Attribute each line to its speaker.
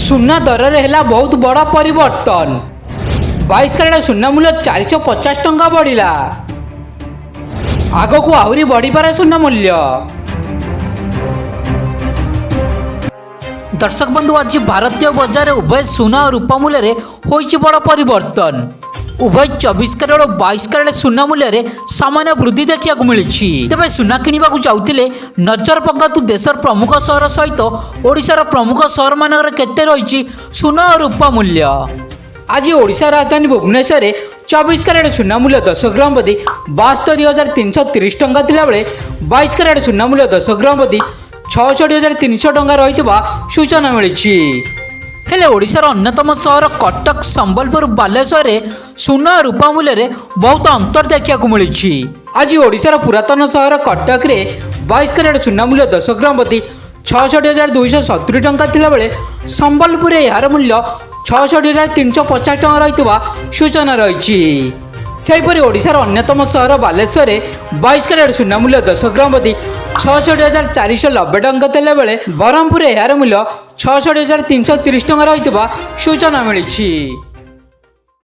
Speaker 1: सुना दर में है बहुत बड़ परिवर्तन 22 कैरेट सुना मूल्य 450 टंका बढ़िला। आग को आहरी बढ़ी पारे सुना मूल्य। दर्शक बंधु आज भारतीय बजार उभय सुना और रूपा मूल्य रे होइछि बड़ परिवर्तन। उभय 24 कैरेट और 22 कैरेट सुना मूल्य रे सामान्य वृद्धि देखा मिली। तेज सुना किणवा जाऊे नजर पकातु देशर प्रमुख सहर सहित ओडिशार प्रमुख सहर मानकर केते रही सुना और रूपा मूल्य। आज ओडिशा राजधानी भुवनेश्वर में 24 कैरेट सुना मूल्य 10 ग्राम प्रति 72,330 टंका थिला बेले 22 कैरेट सुना मूल्य 10 ग्राम प्रति 66,300 टंका रही सूचना मिली। हेले ओडिशार अन्यतम सहर कटक संबलपुर बालेश्वर में सुना और रूपा मूल्य रे बहुत अंतर देखा मिली। आज ओडिशार पुरातन सहर कटक रे 22 कैरेट सुना मूल्य 10 ग्राम प्रति 66,270 टंका थिला बेले संबलपुर यार मूल्य 66,350 टंका रही सूचना रही। सेहीपरि ओडिशार अन्यतम सहर बालेश्वर में 22 कैरेट सुना मूल्य 10 ग्राम प्रति 66,490 टंका थिला बेले ब्रह्मपुर यार मूल्य 66,330 टंका रही सूचना मिली।